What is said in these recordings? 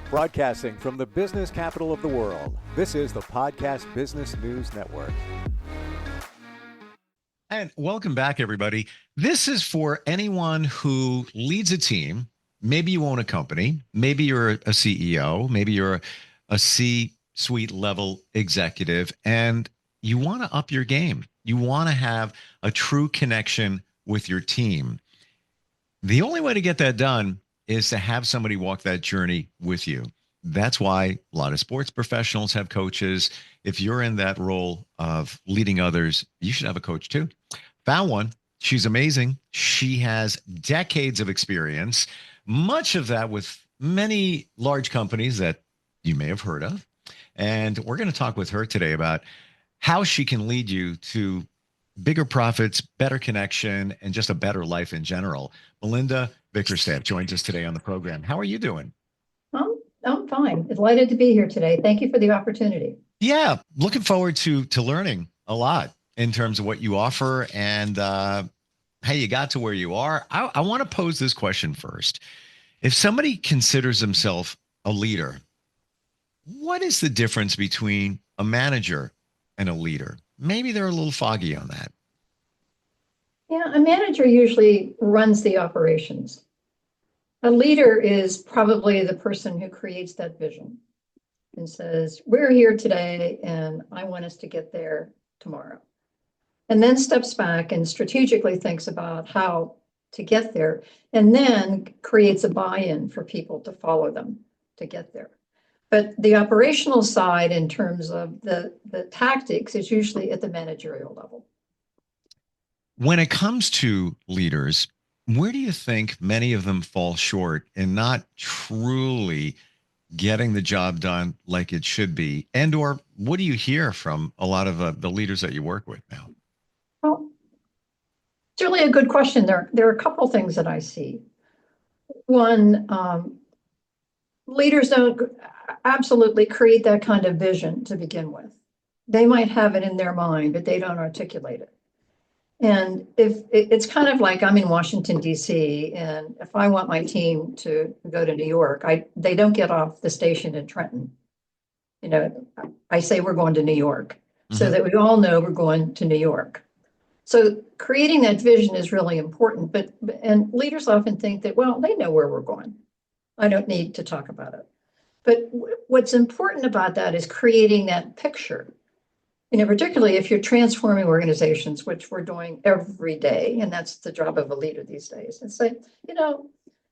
Broadcasting from the business capital of the world, this is the Podcast Business News Network. And welcome back, everybody. This is for anyone who leads a team. Maybe you own a company. Maybe you're a CEO. Maybe you're a C-suite level executive, and you want to up your game. You want to have a true connection with your team. The only way to get that done is to have somebody walk that journey with you. That's why a lot of sports professionals have coaches. If you're in that role of leading others, you should have a coach too. Found one. She's amazing. She has decades of experience, much of that with many large companies that you may have heard of. And we're going to talk with her today about how she can lead you to bigger profits, better connection, and just a better life in general. Melinda Bickerstaff joins us today on the program. How are you doing? I'm fine. Delighted to be here today. Thank you for the opportunity. Yeah, looking forward to learning a lot in terms of what you offer and how you got to where you are. I want to pose this question first. If somebody considers themselves a leader, what is the difference between a manager and a leader? Maybe they're a little foggy on that. Yeah, a manager usually runs the operations. A leader is probably the person who creates that vision and says, we're here today and I want us to get there tomorrow. And then steps back and strategically thinks about how to get there and then creates a buy-in for people to follow them to get there. But the operational side in terms of the tactics is usually at the managerial level. When it comes to leaders, where do you think many of them fall short in not truly getting the job done like it should be? And or what do you hear from a lot of the leaders that you work with now? Well, it's really a good question. There are a couple things that I see. One, leaders don't absolutely create that kind of vision to begin with. They might have it in their mind, but they don't articulate it. And if it's kind of like I'm in Washington, D.C., and if I want my team to go to New York, they don't get off the station in Trenton. You know, I say we're going to New York so that we all know we're going to New York. So creating that vision is really important. And leaders often think that, well, they know where we're going. I don't need to talk about it. But what's important about that is creating that picture. You know, particularly if you're transforming organizations, which we're doing every day, and that's the job of a leader these days, and say, you know,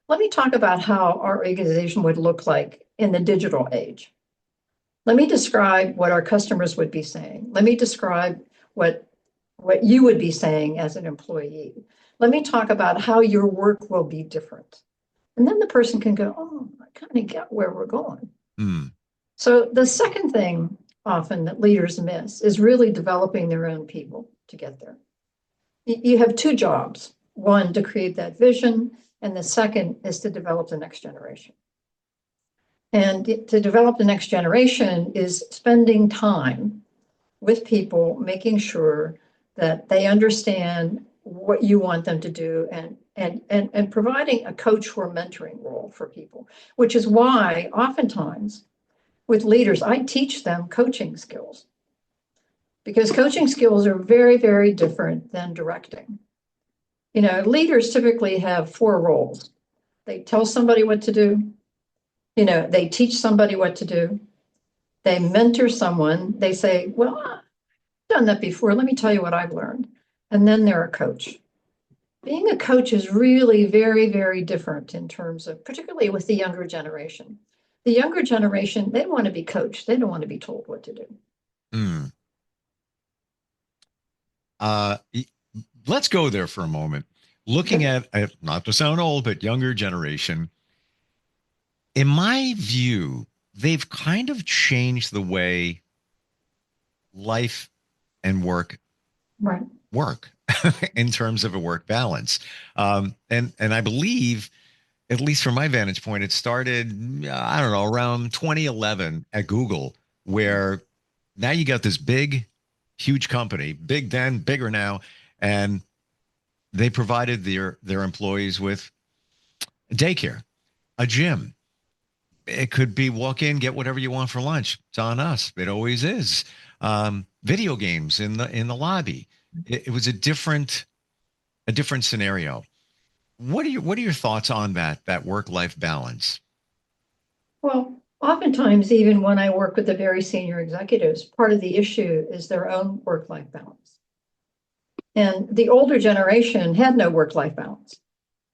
let me talk about how our organization would look like in the digital age. Let me describe what our customers would be saying. Let me describe what you would be saying as an employee. Let me talk about how your work will be different. And then the person can go, oh, I kind of get where we're going. So the second thing often that leaders miss is really developing their own people to get there. You have two jobs, one to create that vision, and the second is to develop the next generation. And to develop the next generation is spending time with people, making sure that they understand what you want them to do and providing a coach or mentoring role for people, which is why oftentimes with leaders, I teach them coaching skills because coaching skills are very, very different than directing. You know, leaders typically have four roles. They tell somebody what to do. You know, they teach somebody what to do. They mentor someone. They say, well, I've done that before. Let me tell you what I've learned. And then they're a coach. Being a coach is really very, very different in terms of, particularly with the younger generation. The younger generation, they want to be coached. They don't want to be told what to do. Let's go there for a moment. Looking at, not to sound old, but younger generation, in my view, they've kind of changed the way life and work work in terms of a work balance. And I believe, at least from my vantage point, it started, I don't know, around 2011 at Google, where now you got this big, huge company, big then, bigger now, and they provided their employees with daycare, a gym, It could be walk in, get whatever you want for lunch. It's on us. It always is. Video games in the lobby. It was a different scenario. What are your thoughts on that work-life balance? Well, oftentimes, even when I work with the very senior executives, part of the issue is their own work-life balance. And the older generation had no work-life balance.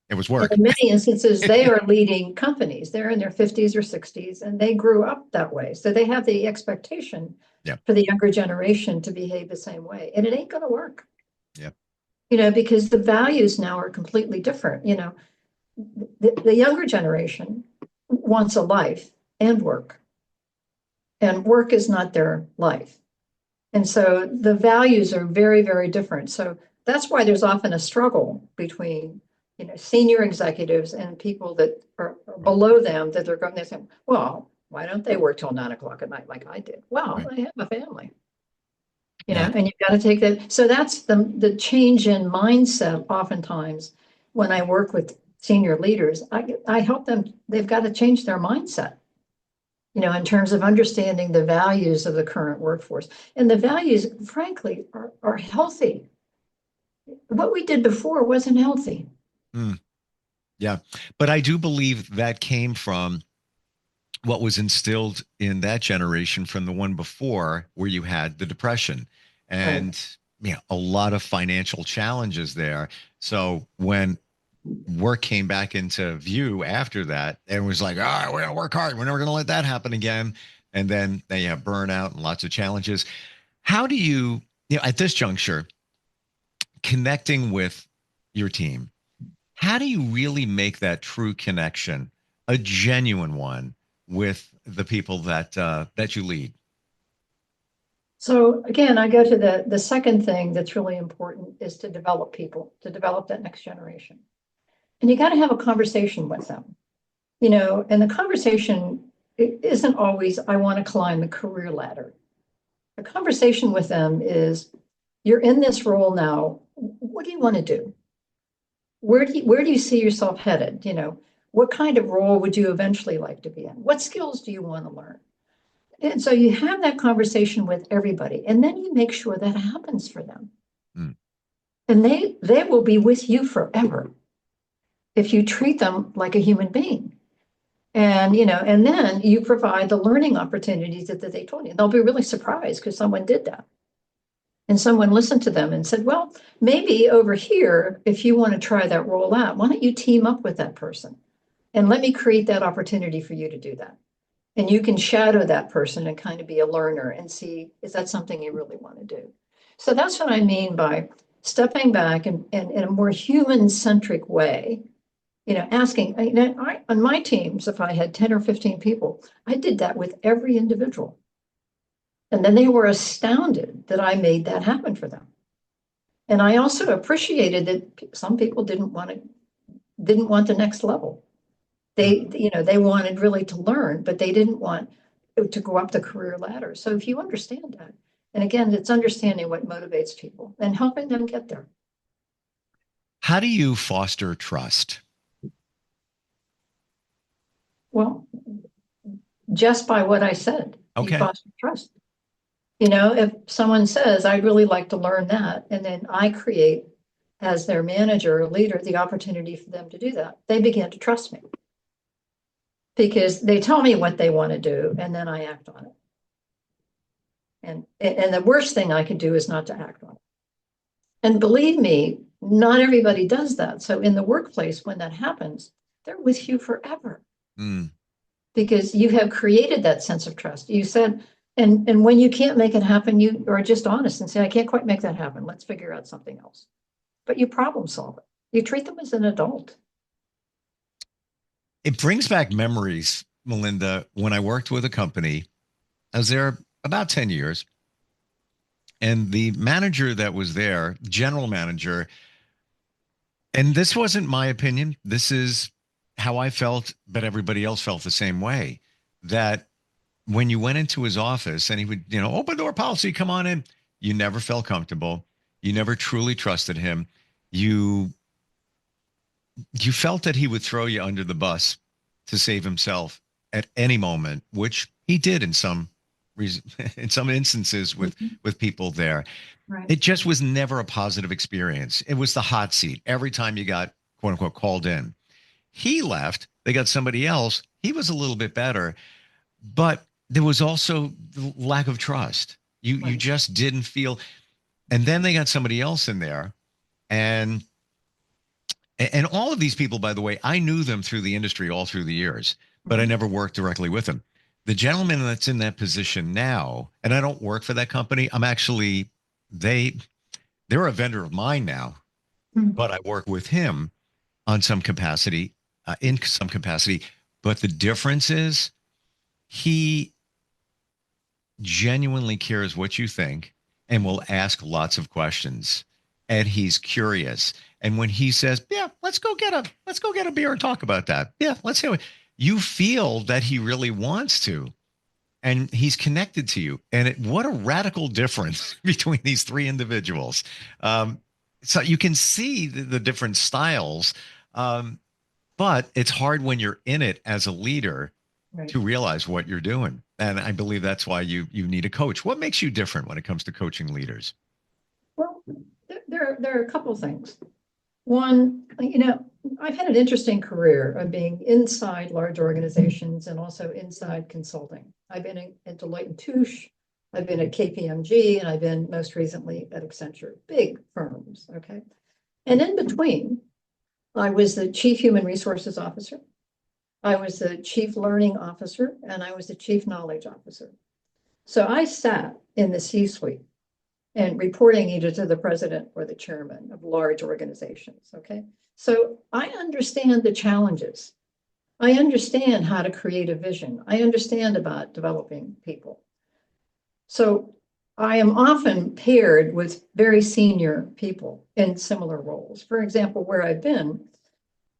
It was And work. in many instances, they are leading companies. They're in their 50s or 60s, and they grew up that way. So they have the expectation Yeah. for the younger generation to behave the same way. And it ain't going to work. Yeah. Because the values now are completely different. The younger generation wants a life and work is not their life. And so the values are very, very different. So that's why there's often a struggle between, senior executives and people that are below them, that they're going to say, well, why don't they work till 9 o'clock at night like I did? Well, Right. I have a family, Yeah. and you've got to take that. So that's the change in mindset. Oftentimes when I work with senior leaders, I help them, they've got to change their mindset, in terms of understanding the values of the current workforce. And the values, frankly, are healthy. What we did before wasn't healthy. Mm, yeah. But I do believe that came from what was instilled in that generation from the one before, where you had the depression Right. and a lot of financial challenges there. So when work came back into view after that, and was like, all right, we're going to work hard. We're never going to let that happen again. And then they have burnout and lots of challenges. How do you at this juncture, connecting with your team, how do you really make that true connection, a genuine one, with the people that you lead? So again, I go to the second thing that's really important is to develop people, to develop that next generation. And you got to have a conversation with them, and the conversation isn't always, I want to climb the career ladder. The conversation with them is, you're in this role now. What do you want to do? Where do you see yourself headed? What kind of role would you eventually like to be in? What skills do you want to learn? And so you have that conversation with everybody, and then you make sure that happens for them. Mm. And they will be with you forever if you treat them like a human being. And then you provide the learning opportunities that they told you. They'll be really surprised because someone did that. And someone listened to them and said, well, maybe over here, if you want to try that role out, why don't you team up with that person? And let me create that opportunity for you to do that. And you can shadow that person and kind of be a learner and see, is that something you really want to do? So that's what I mean by stepping back and in a more human-centric way, asking, on my teams, if I had 10 or 15 people, I did that with every individual. And then they were astounded that I made that happen for them. And I also appreciated that some people didn't want the next level. They wanted really to learn, but they didn't want to go up the career ladder. So if you understand that, and again, it's understanding what motivates people and helping them get there. How do you foster trust? Well, just by what I said, you Okay. foster trust. If someone says, I'd really like to learn that, and then I create, as their manager or leader, the opportunity for them to do that, they begin to trust me. Because they tell me what they want to do, and then I act on it. And the worst thing I could do is not to act on it. And believe me, not everybody does that. So in the workplace, when that happens, they're with you forever. Mm. Because you have created that sense of trust. You said, and when you can't make it happen, you are just honest and say, I can't quite make that happen. Let's figure out something else. But you problem solve it. You treat them as an adult. It brings back memories, Melinda, when I worked with a company. I was there about 10 years. And the manager that was there, general manager, and this wasn't my opinion, this is how I felt, but everybody else felt the same way, that when you went into his office and he would, open door policy, come on in, you never felt comfortable. You never truly trusted him. You felt that he would throw you under the bus to save himself. at any moment, which he did in some reason, in some instances with people there. Right. It just was never a positive experience. It was the hot seat every time you got quote unquote called in. He left. They got somebody else. He was a little bit better, but there was also the lack of trust. You Right. just didn't feel. And then they got somebody else in there, and all of these people, by the way, I knew them through the industry all through the years, but I Mhm. never worked directly with them. The gentleman that's in that position now, and I don't work for that company. I'm actually they're a vendor of mine now, Mhm. but I work with him on some capacity, in some capacity. But the difference is he genuinely cares what you think and will ask lots of questions. And he's curious. And when he says, "Yeah, let's go get a beer and talk about that." Yeah, let's hear it. You feel that he really wants to, and he's connected to you. And what a radical difference between these three individuals. Um, so you can see the different styles, um, but it's hard when you're in it as a leader Right. to realize what you're doing. And I believe that's why you need a coach. What makes you different when it comes to coaching leaders? Well, there are a couple things. One, I've had an interesting career of being inside large organizations and also inside consulting. I've been at Deloitte and Touche, I've been at KPMG, and I've been most recently at Accenture, big firms, okay? And in between, I was the chief human resources officer, I was the chief learning officer, and I was the chief knowledge officer. So I sat in the C-suite and reporting either to the president or the chairman of large organizations. Okay. So I understand the challenges. I understand how to create a vision. I understand about developing people. So I am often paired with very senior people in similar roles. For example, where I've been,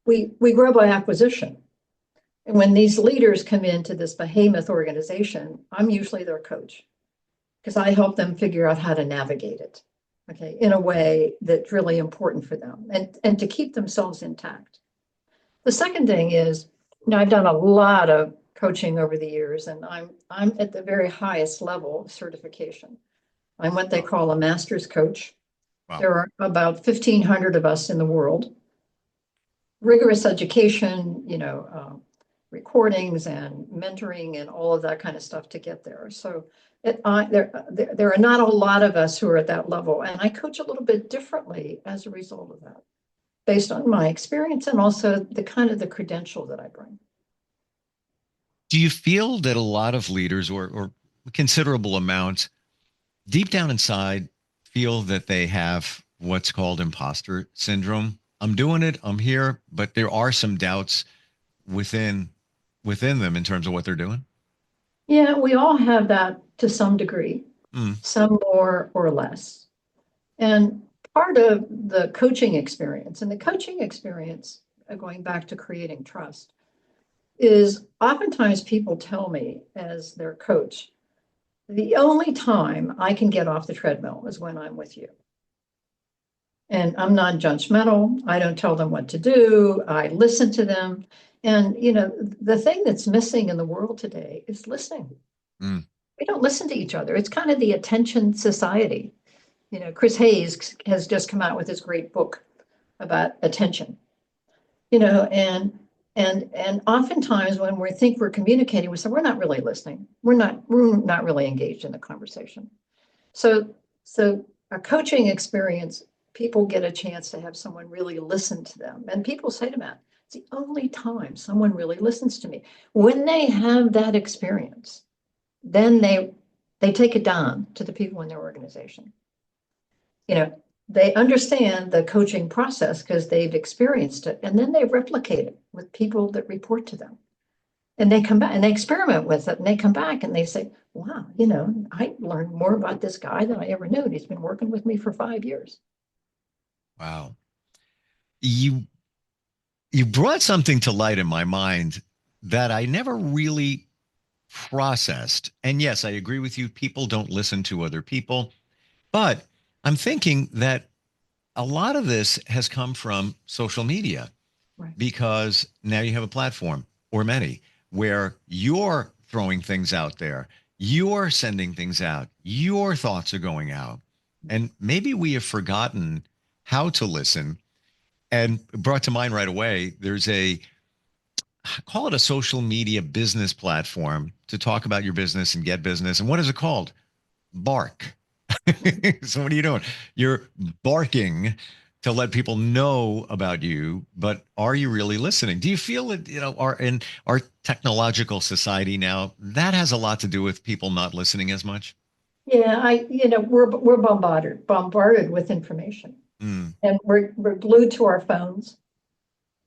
we grow by acquisition. And when these leaders come into this behemoth organization, I'm usually their coach because I help them figure out how to navigate it, okay, in a way that's really important for them and to keep themselves intact. The second thing is, I've done a lot of coaching over the years, and I'm at the very highest level of certification. I'm what they call a master's coach. Wow. There are about 1,500 of us in the world. Rigorous education, recordings and mentoring and all of that kind of stuff to get there. So there are not a lot of us who are at that level, and I coach a little bit differently as a result of that, based on my experience and also the kind of the credential that I bring. Do you feel that a lot of leaders or a considerable amount deep down inside feel that they have what's called imposter syndrome? I'm doing it, I'm here, but there are some doubts within them in terms of what they're doing? Yeah, we all have that to some degree, Mm. some more or less. And part of the coaching experience, and the coaching experience, going back to creating trust, is oftentimes people tell me as their coach, the only time I can get off the treadmill is when I'm with you. And I'm not judgmental. I don't tell them what to do. I listen to them. And, the thing that's missing in the world today is listening. Mm. We don't listen to each other. It's kind of the attention society. Chris Hayes has just come out with his great book about attention. And oftentimes when we think we're communicating, we say we're not really listening. We're not really engaged in the conversation. So a coaching experience, people get a chance to have someone really listen to them. And people say to me, it's the only time someone really listens to me. When they have that experience, then they take it down to the people in their organization. They understand the coaching process because they've experienced it, and then they replicate it with people that report to them. And they come back and they experiment with it, and they come back and they say, wow, I learned more about this guy than I ever knew. And he's been working with me for 5 years. Wow. You brought something to light in my mind that I never really processed. And yes, I agree with you. People don't listen to other people, but I'm thinking that a lot of this has come from social media Right. because now you have a platform or many where you're throwing things out there, you're sending things out, your thoughts are going out. And maybe we have forgotten how to listen. And brought to mind right away, there's call it a social media business platform to talk about your business and get business. And what is it called? Bark. So what are you doing? You're barking to let people know about you, but are you really listening? Do you feel that, in our technological society now, that has a lot to do with people not listening as much? Yeah, we're bombarded with information, Mm, and we're glued to our phones.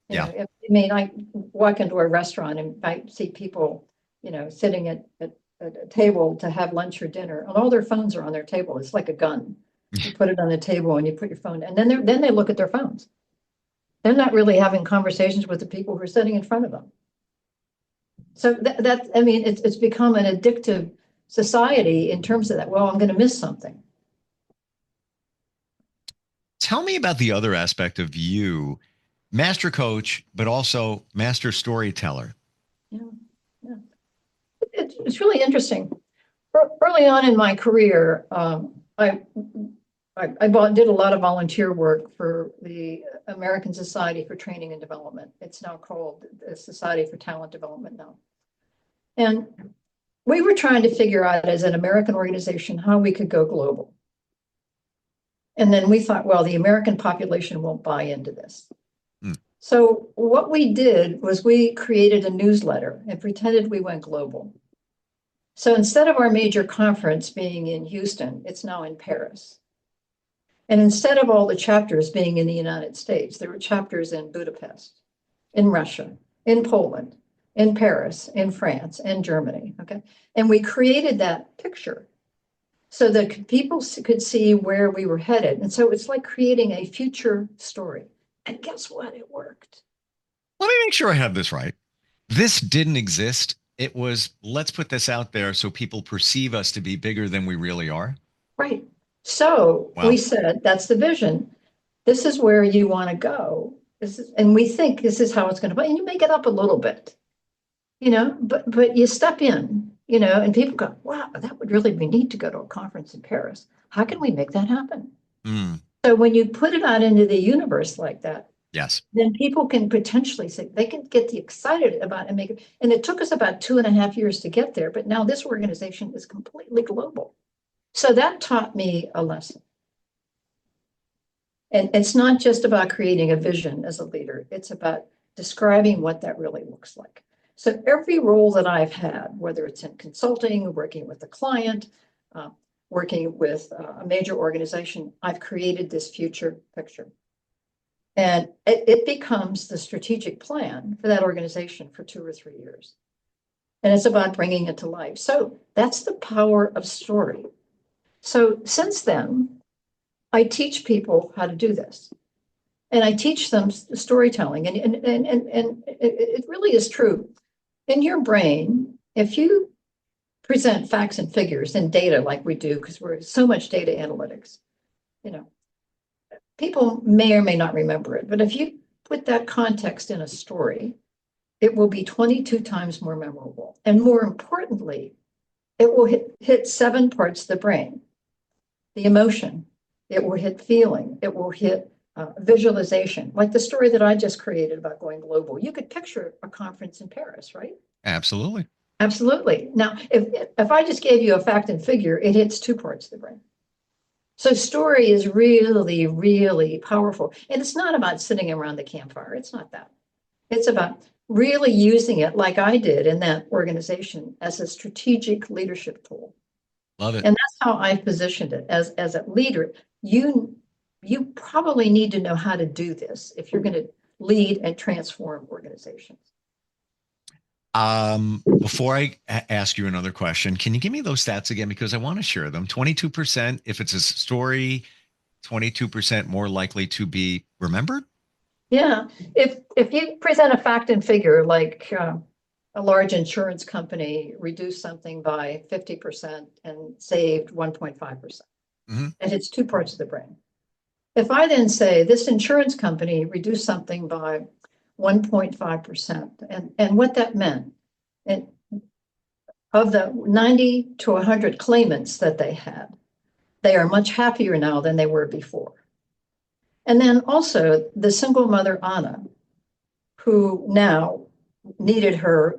yeah. I walk into a restaurant and I see people, sitting at a table to have lunch or dinner, and all their phones are on their table. It's like a gun. You put it on the table and you put your phone, and then they look at their phones. They're not really having conversations with the people who are sitting in front of them. So it's become an addictive society in terms of that. Well, I'm going to miss something. Tell me about the other aspect of you, master coach, but also master storyteller. Yeah, yeah. It's really interesting. Early on in my career, did a lot of volunteer work for the American Society for Training and Development. It's now called the Society for Talent Development now. And we were trying to figure out as an American organization how we could go global. And then we thought, well, the American population won't buy into this. So what we did was we created a newsletter and pretended we went global. So instead of our major conference being in Houston, it's now in Paris. And instead of all the chapters being in the United States, there were chapters in Budapest, in Russia, in Poland, in Paris, in France, and Germany. Okay. And we created that picture so that people could see where we were headed. And so it's like creating a future story. And guess what? It worked. Let me make sure I have this right. This didn't exist. It was, let's put this out there so people perceive us to be bigger than we really are. Right. So Wow. we said, that's the vision. This is where you want to go. And we think this is how it's going to be. And you make it up a little bit, but you step in, and people go, wow, that would really be neat to go to a conference in Paris. How can we make that happen? So when you put it out into the universe like that, yes, then people can potentially say, they can get excited about it and make it. And it took us about 2.5 years to get there, but now this organization is completely global. So that taught me a lesson. And it's not just about creating a vision as a leader, it's about describing what that really looks like. So every role that I've had, whether it's in consulting, working with a client, working with a major organization, I've created this future picture. And it becomes the strategic plan for that organization for 2 or 3 years. And it's about bringing it to life. So that's the power of story. So since then, I teach people how to do this. And I teach them storytelling. And it really is true. In your brain, if you present facts and figures and data like we do, because we're so much data analytics, people may or may not remember it. But if you put that context in a story, it will be 22 times more memorable. And more importantly, it will hit 7 parts of the brain. The emotion, it will hit feeling, it will hit visualization, like the story that I just created about going global. You could picture a conference in Paris, right? Absolutely. Absolutely. Now, if I just gave you a fact and figure, it hits 2 parts of the brain. So story is really, really powerful. And it's not about sitting around the campfire. It's not that. It's about really using it like I did in that organization as a strategic leadership tool. Love it. And that's how I've positioned it as a leader. You probably need to know how to do this if you're going to lead and transform organizations. Before I ask you another question, can you give me those stats again? Because I want to share them. 22%, if it's a story, 22% more likely to be remembered. Yeah. If you present a fact and figure, like a large insurance company reduced something by 50% and saved 1.5%, and it's 2 parts of the brain. If I then say this insurance company reduced something by 1.5%, and what that meant And of the 90 to 100 claimants that they had, they are much happier now than they were before. And then also the single mother, Anna, who now needed her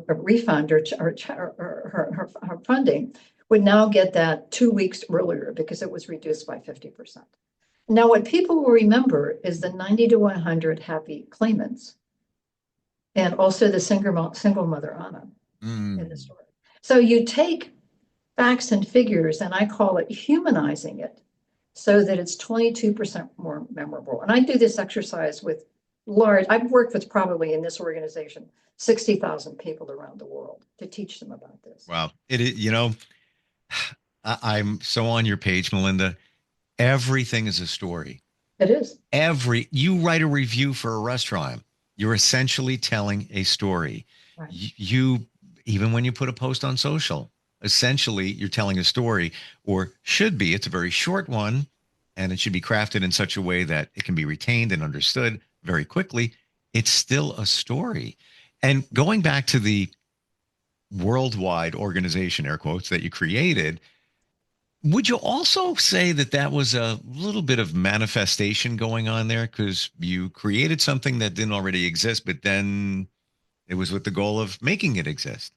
refund or her funding, would now get that 2 weeks earlier because it was reduced by 50%. Now, what people will remember is the 90 to 100 happy claimants, and also the single mother, Anna, in the story. So you take facts and figures, and I call it humanizing it so that it's 22% more memorable. And I do this exercise with I've worked with probably in this organization, 60,000 people around the world to teach them about this. Wow. It is, I'm so on your page, Melinda. Everything is a story. It is. You write a review for a restaurant, you're essentially telling a story. Right. You, even when you put a post on social, essentially you're telling a story, or should be. It's a very short one, and it should be crafted in such a way that it can be retained and understood very quickly. It's still a story. And going back to the worldwide organization, air quotes, that you created, would you also say that that was a little bit of manifestation going on there? Because you created something that didn't already exist, but then it was with the goal of making it exist.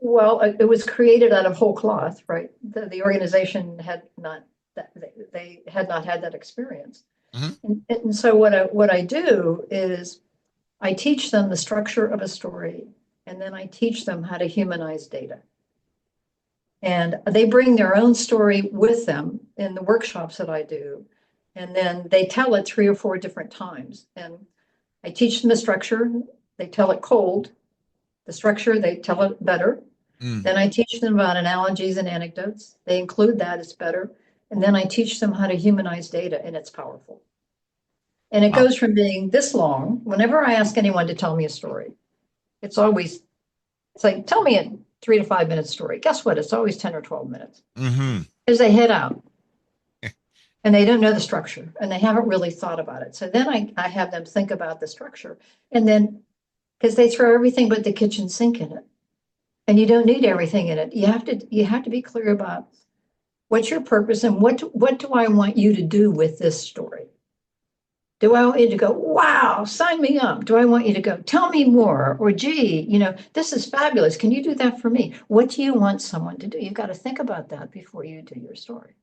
Well, it was created out of whole cloth, right? The organization had not they had not had that experience. Mm-hmm. And so what I do is I teach them the structure of a story, and then I teach them how to humanize data. And they bring their own story with them in the workshops that I do, and then they tell it 3 or 4 different times. And I teach them the structure. They tell it cold. The structure, they tell it better. Then I teach them about analogies and anecdotes. They include that, it's better. And then I teach them how to humanize data, and it's powerful. And it goes from being this long. Whenever I ask anyone to tell me a story, it's like, tell me a 3 to 5 minute story. Guess what? It's always 10 or 12 minutes. Because they head out and they don't know the structure and they haven't really thought about it. So then I have them think about the structure, and then because they throw everything but the kitchen sink in it. And you don't need everything in it. You have to be clear about what's your purpose and what do I want you to do with this story? Do I want you to go, wow, sign me up? Do I want you to go, tell me more? Or gee, this is fabulous. Can you do that for me? What do you want someone to do? You've got to think about that before you do your story.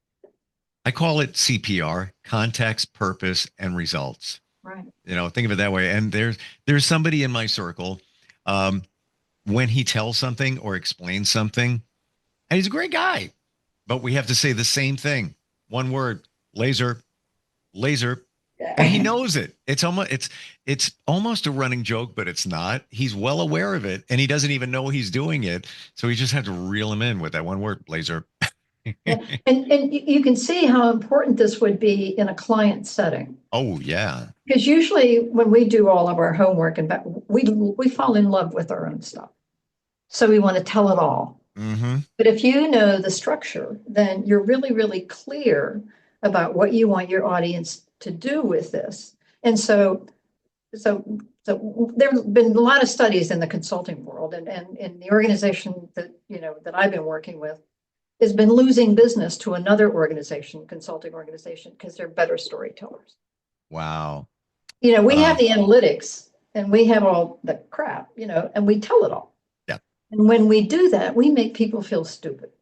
I call it CPR: context, purpose, and results. Right. Think of it that way. And there's somebody in my circle, when he tells something or explains something, and he's a great guy, but we have to say the same thing. One word: laser. And he knows it. It's almost a running joke, but it's not. He's well aware of it, and he doesn't even know he's doing it. So we just have to reel him in with that one word: laser. And you can see how important this would be in a client setting. Oh, yeah. Because usually when we do all of our homework, and we fall in love with our own stuff. So we want to tell it all. Mm-hmm. But if you know the structure, then you're really, really clear about what you want your audience to do with this. And so there have been a lot of studies in the consulting world, and in the organization that I've been working with has been losing business to another consulting organization, because they're better storytellers. Wow. We have the analytics and we have all the crap, and we tell it all. Yeah. And when we do that, we make people feel stupid.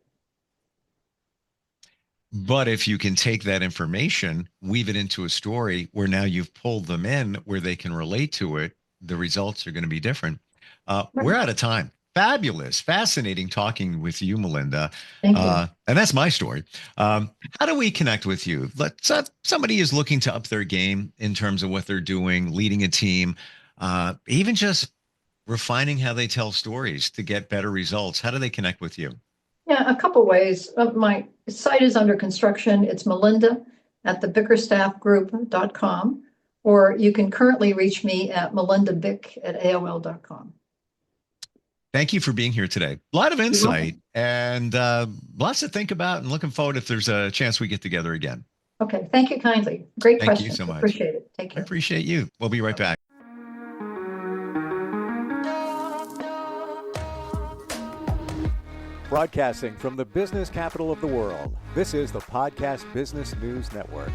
But if you can take that information, weave it into a story where now you've pulled them in where they can relate to it, the results are going to be different. Right. We're out of time. Fabulous. Fascinating talking with you, Melinda. Thank you. And that's my story. How do we connect with you? Somebody is looking to up their game in terms of what they're doing, leading a team, even just refining how they tell stories to get better results. How do they connect with you? Yeah, a couple ways. My site is under construction. It's Melinda at the Bickerstaffgroup.com, or you can currently reach me at melindabick@aol.com. Thank you for being here today. A lot of insight and lots to think about, and looking forward if there's a chance we get together again. Okay. Thank you kindly. Great question. Thank you so much. Appreciate it. Take care. I appreciate you. We'll be right back. Broadcasting from the business capital of the world, this is the Podcast Business News Network.